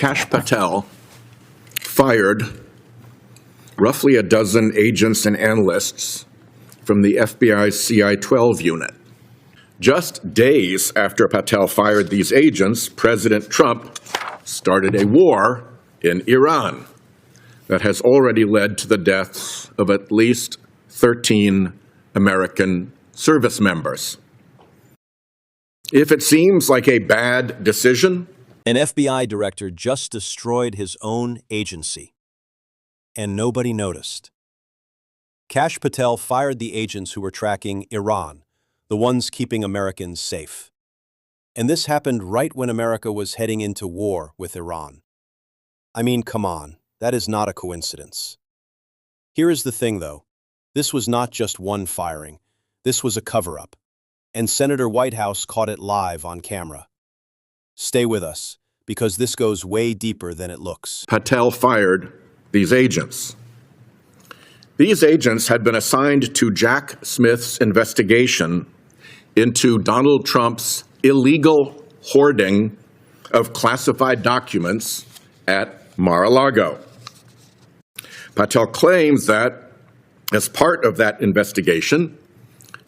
Kash Patel fired roughly a dozen agents and analysts from the FBI's CI-12 unit. Just days after Patel fired these agents, President Trump started a war in Iran that has already led to the deaths of at least 13 American service members. If it seems like a bad decision, an FBI director just destroyed his own agency, and nobody noticed. Kash Patel fired the agents who were tracking Iran, the ones keeping Americans safe. And this happened right when America was heading into war with Iran. I mean, come on, that is not a coincidence. Here is the thing, though. This was not just one firing. This was a cover-up. And Senator Whitehouse caught it live on camera. Stay with us, because this goes way deeper than it looks. Patel fired these agents. These agents had been assigned to Jack Smith's investigation into Donald Trump's illegal hoarding of classified documents at Mar-a-Lago. Patel claims that, as part of that investigation,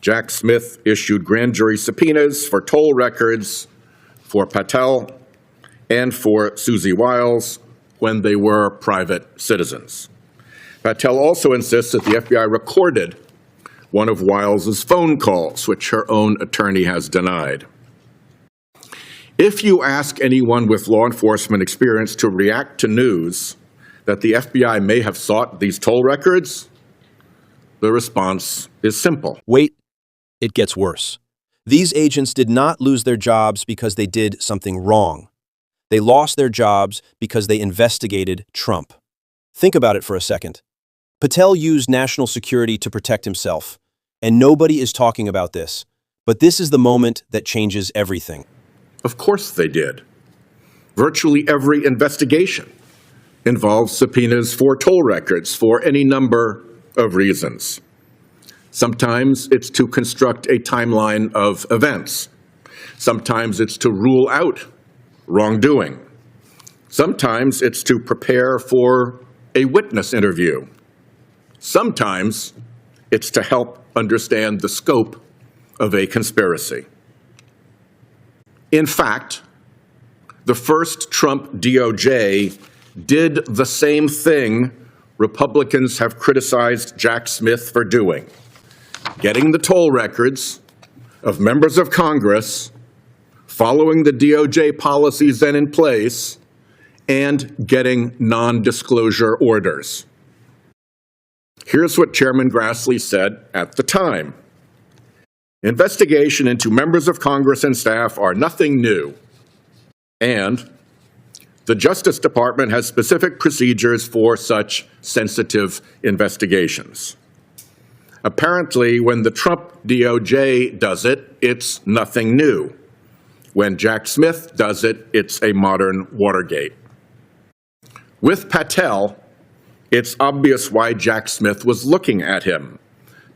Jack Smith issued grand jury subpoenas for toll records for Patel and for Susie Wiles when they were private citizens. Patel also insists that the FBI recorded one of Wiles's phone calls, which her own attorney has denied. If you ask anyone with law enforcement experience to react to news that the FBI may have sought these toll records, the response is simple. Wait, it gets worse. These agents did not lose their jobs because they did something wrong. They lost their jobs because they investigated Trump. Think about it for a second. Patel used national security to protect himself, and nobody is talking about this. But this is the moment that changes everything. Of course they did. Virtually every investigation involves subpoenas for toll records for any number of reasons. Sometimes it's to construct a timeline of events. Sometimes it's to rule out wrongdoing. Sometimes it's to prepare for a witness interview. Sometimes it's to help understand the scope of a conspiracy. In fact, the first Trump DOJ did the same thing Republicans have criticized Jack Smith for doing, getting the toll records of members of Congress, following the DOJ policies then in place, and getting non-disclosure orders. Here's what Chairman Grassley said at the time. Investigation into members of Congress and staff are nothing new, and the Justice Department has specific procedures for such sensitive investigations. Apparently, when the Trump DOJ does it, it's nothing new. When Jack Smith does it, it's a modern Watergate. With Patel, it's obvious why Jack Smith was looking at him.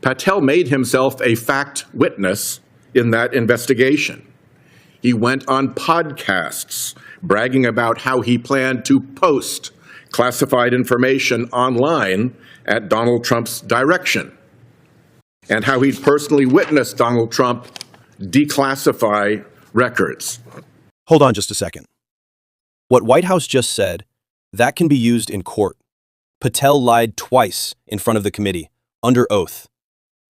Patel made himself a fact witness in that investigation. He went on podcasts bragging about how he planned to post classified information online at Donald Trump's direction, and how he'd personally witnessed Donald Trump declassify records. Hold on just a second. What Whitehouse just said, that can be used in court. Patel lied twice in front of the committee, under oath.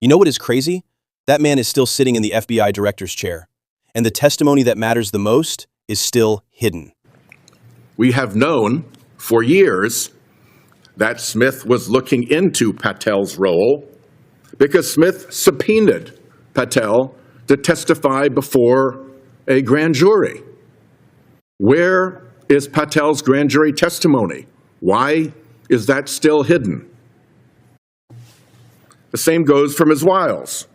You know what is crazy? That man is still sitting in the FBI director's chair, and the testimony that matters the most is still hidden. We have known for years that Smith was looking into Patel's role because Smith subpoenaed Patel to testify before a grand jury. Where is Patel's grand jury testimony? Why is that still hidden? The same goes for Ms. Wiles.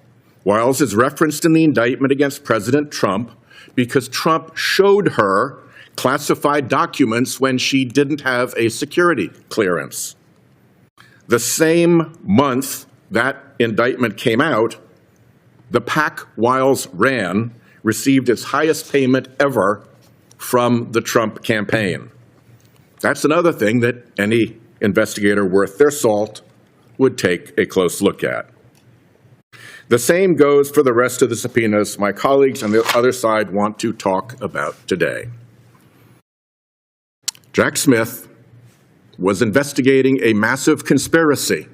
Wiles is referenced in the indictment against President Trump because Trump showed her classified documents when she didn't have a security clearance. The same month that indictment came out, the PAC Wiles ran received its highest payment ever from the Trump campaign, That's another thing that any investigator worth their salt would take a close look at. The same goes for the rest of the subpoenas my colleagues on the other side want to talk about today. Jack Smith was investigating a massive conspiracy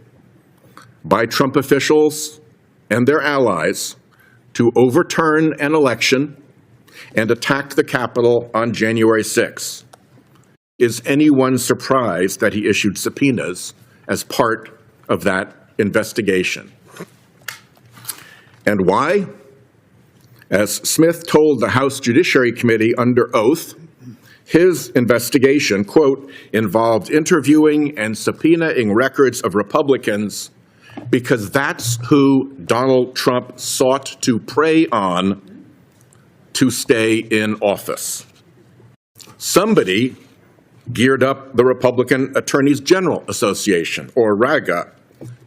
by Trump officials and their allies to overturn an election and attack the Capitol on January 6. Is anyone surprised that he issued subpoenas as part of that investigation? And why? As Smith told the House Judiciary Committee under oath, his investigation, quote, involved interviewing and subpoenaing records of Republicans because that's who Donald Trump sought to prey on to stay in office. Somebody geared up the Republican Attorneys General Association, or RAGA,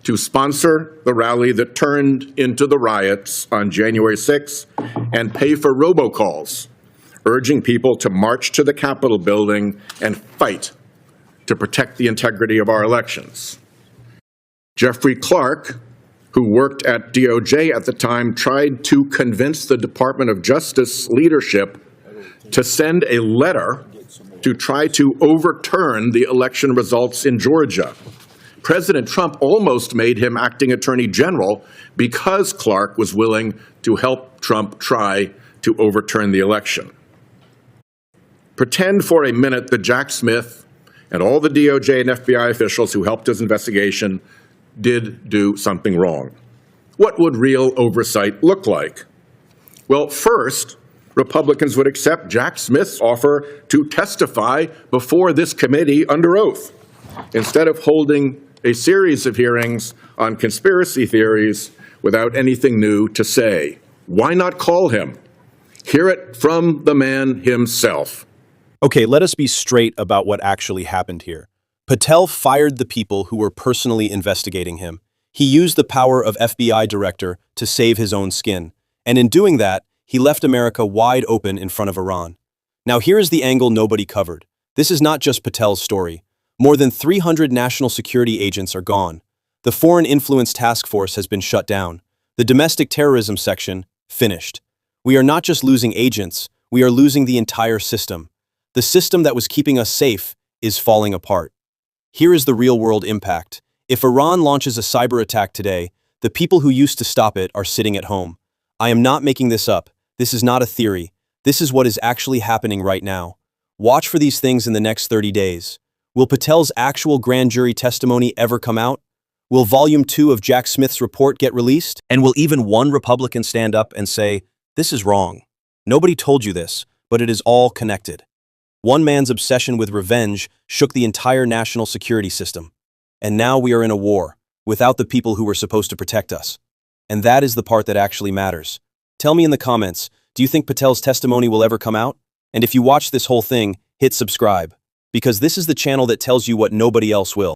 to sponsor the rally that turned into the riots on January 6 and pay for robocalls, urging people to march to the Capitol building and fight to protect the integrity of our elections. Jeffrey Clark, who worked at DOJ at the time, tried to convince the Department of Justice leadership to send a letter to try to overturn the election results in Georgia. President Trump almost made him acting attorney general because Clark was willing to help Trump try to overturn the election. Pretend for a minute that Jack Smith and all the DOJ and FBI officials who helped his investigation did do something wrong. What would real oversight look like? Well, first, Republicans would accept Jack Smith's offer to testify before this committee under oath, instead of holding a series of hearings on conspiracy theories without anything new to say. Why not call him? Hear it from the man himself. Okay, let us be straight about what actually happened here. Patel fired the people who were personally investigating him. He used the power of FBI director to save his own skin. And in doing that, he left America wide open in front of Iran. Now here is the angle nobody covered. This is not just Patel's story. More than 300 national security agents are gone. The Foreign Influence Task Force has been shut down. The Domestic Terrorism Section, finished. We are not just losing agents, we are losing the entire system. The system that was keeping us safe is falling apart. Here is the real-world impact. If Iran launches a cyber attack today, the people who used to stop it are sitting at home. I am not making this up. This is not a theory. This is what is actually happening right now. Watch for these things in the next 30 days. Will Patel's actual grand jury testimony ever come out? Will Volume 2 of Jack Smith's report get released? And will even one Republican stand up and say, "This is wrong. Nobody told you this, but it is all connected." One man's obsession with revenge shook the entire national security system. And now we are in a war, without the people who were supposed to protect us. And that is the part that actually matters. Tell me in the comments, do you think Patel's testimony will ever come out? And if you watch this whole thing, hit subscribe. Because this is the channel that tells you what nobody else will.